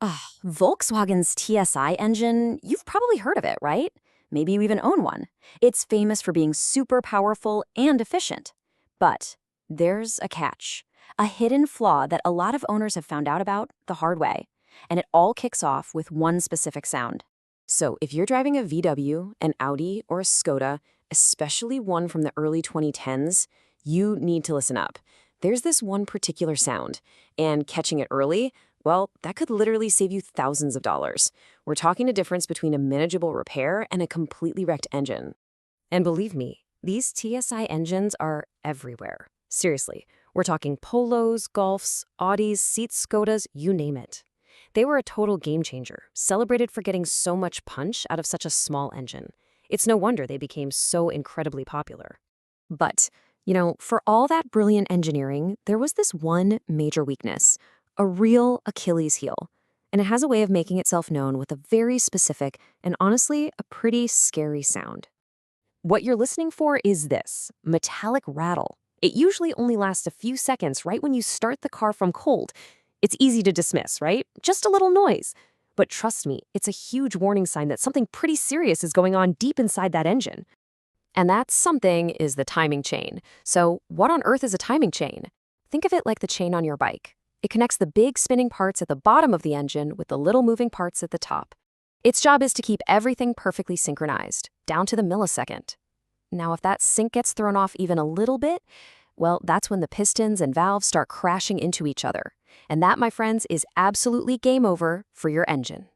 Volkswagen's TSI engine, you've probably heard of it, right? Maybe you even own one. It's famous for being super powerful and efficient. But there's a catch, a hidden flaw that a lot of owners have found out about the hard way. And it all kicks off with one specific sound. So if you're driving a VW, an Audi, or a Skoda, especially one from the early 2010s, you need to listen up. There's this one particular sound, and catching it early, well, that could literally save you thousands of dollars. We're talking the difference between a manageable repair and a completely wrecked engine. And believe me, these TSI engines are everywhere. Seriously, we're talking Polos, Golfs, Audis, Seats, Skodas, you name it. They were a total game changer, celebrated for getting so much punch out of such a small engine. It's no wonder they became so incredibly popular. But, for all that brilliant engineering, there was this one major weakness, a real Achilles heel. And it has a way of making itself known with a very specific and honestly a pretty scary sound. What you're listening for is this metallic rattle. It usually only lasts a few seconds right when you start the car from cold. It's easy to dismiss, right? Just a little noise. But trust me, it's a huge warning sign that something pretty serious is going on deep inside that engine. And that something is the timing chain. So what on earth is a timing chain? Think of it like the chain on your bike. It connects the big spinning parts at the bottom of the engine with the little moving parts at the top. Its job is to keep everything perfectly synchronized, down to the millisecond. Now, if that sync gets thrown off even a little bit, well, that's when the pistons and valves start crashing into each other. And that, my friends, is absolutely game over for your engine.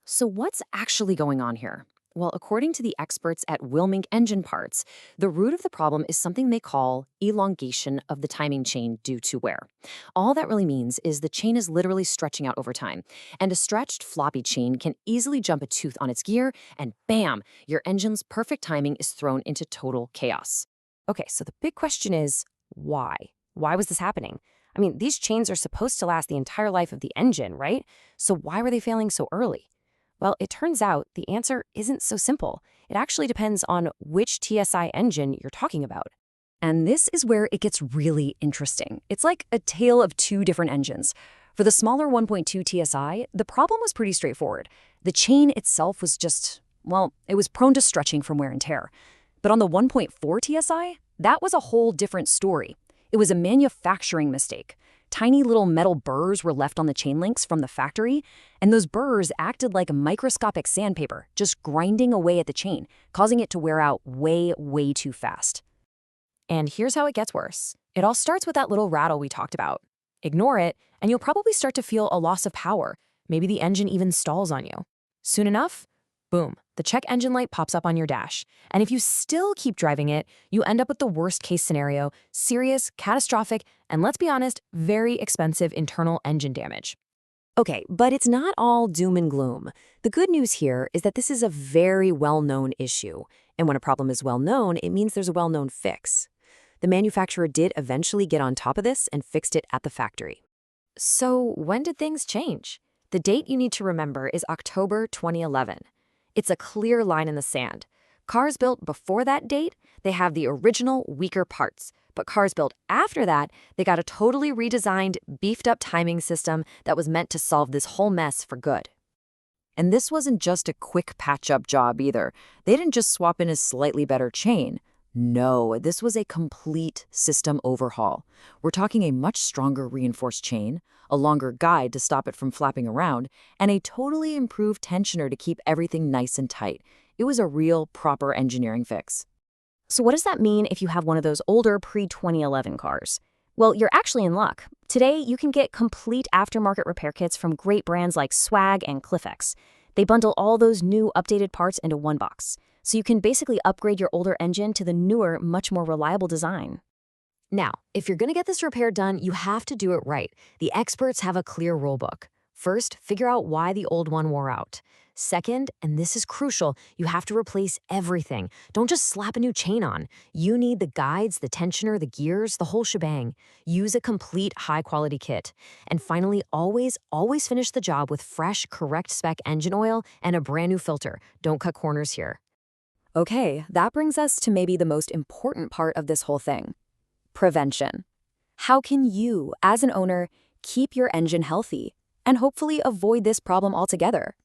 So what's actually going on here? Well, according to the experts at Wilmink Engine Parts, the root of the problem is something they call elongation of the timing chain due to wear. All that really means is the chain is literally stretching out over time, and a stretched floppy chain can easily jump a tooth on its gear, and bam, your engine's perfect timing is thrown into total chaos. Okay, so the big question is, why? Why was this happening? I mean, these chains are supposed to last the entire life of the engine, right? So why were they failing so early? Well, it turns out the answer isn't so simple. It actually depends on which TSI engine you're talking about. And this is where it gets really interesting. It's like a tale of two different engines. For the smaller 1.2 TSI, the problem was pretty straightforward. The chain itself was just, well, it was prone to stretching from wear and tear. But on the 1.4 TSI, that was a whole different story. It was a manufacturing mistake. Tiny little metal burrs were left on the chain links from the factory, and those burrs acted like microscopic sandpaper, just grinding away at the chain, causing it to wear out way, way too fast. And here's how it gets worse. It all starts with that little rattle we talked about. Ignore it, and you'll probably start to feel a loss of power. Maybe the engine even stalls on you. Soon enough, boom, the check engine light pops up on your dash. And if you still keep driving it, you end up with the worst case scenario, serious, catastrophic, and let's be honest, very expensive internal engine damage. Okay, but it's not all doom and gloom. The good news here is that this is a very well-known issue. And when a problem is well-known, it means there's a well-known fix. The manufacturer did eventually get on top of this and fixed it at the factory. So when did things change? The date you need to remember is October 2011. It's a clear line in the sand. Cars built before that date, they have the original, weaker parts. But cars built after that, they got a totally redesigned, beefed-up timing system that was meant to solve this whole mess for good. And this wasn't just a quick patch-up job either. They didn't just swap in a slightly better chain. No, this was a complete system overhaul. We're talking a much stronger reinforced chain, a longer guide to stop it from flapping around, and a totally improved tensioner to keep everything nice and tight. It was a real, proper engineering fix. So what does that mean if you have one of those older pre-2011 cars? Well, you're actually in luck. Today, you can get complete aftermarket repair kits from great brands like Swag and Cliffx. They bundle all those new updated parts into one box, so you can basically upgrade your older engine to the newer, much more reliable design. Now, if you're going to get this repair done, you have to do it right. The experts have a clear rulebook. First, figure out why the old one wore out. Second, and this is crucial, you have to replace everything. Don't just slap a new chain on. You need the guides, the tensioner, the gears, the whole shebang. Use a complete high-quality kit. And finally, always finish the job with fresh, correct spec engine oil and a brand new filter. Don't cut corners here. Okay, that brings us to maybe the most important part of this whole thing. Prevention. How can you, as an owner, keep your engine healthy? and hopefully avoid this problem altogether?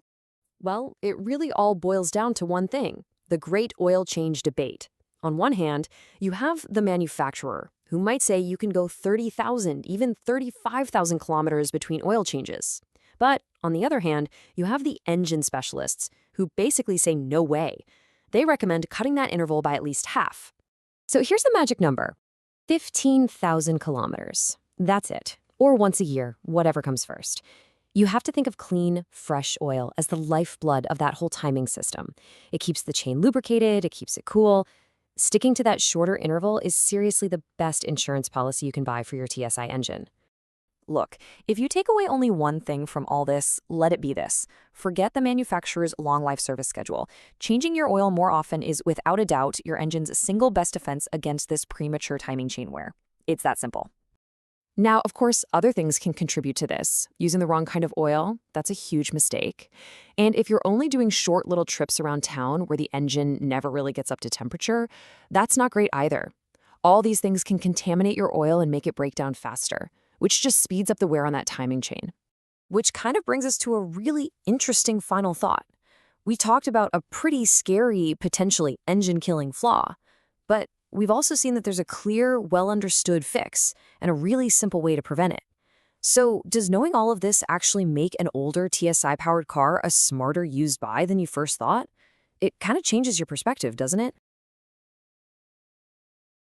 Well, it really all boils down to one thing: the great oil change debate. On one hand, you have the manufacturer, who might say you can go 30,000, even 35,000 kilometers between oil changes. But on the other hand, you have the engine specialists, who basically say no way. They recommend cutting that interval by at least half. So here's the magic number: 15,000 kilometers. That's it. Or once a year, whatever comes first. You have to think of clean, fresh oil as the lifeblood of that whole timing system. It keeps the chain lubricated, it keeps it cool. Sticking to that shorter interval is seriously the best insurance policy you can buy for your TSI engine. Look, if you take away only one thing from all this, let it be this: forget the manufacturer's long life service schedule. Changing your oil more often is, without a doubt, your engine's single best defense against this premature timing chain wear. It's that simple. Now, of course, other things can contribute to this. Using the wrong kind of oil, that's a huge mistake. And if you're only doing short little trips around town where the engine never really gets up to temperature, that's not great either. All these things can contaminate your oil and make it break down faster, which just speeds up the wear on that timing chain. Which kind of brings us to a really interesting final thought. We talked about a pretty scary, potentially engine-killing flaw, but we've also seen that there's a clear, well-understood fix and a really simple way to prevent it. So does knowing all of this actually make an older TSI-powered car a smarter used buy than you first thought? It kind of changes your perspective, doesn't it?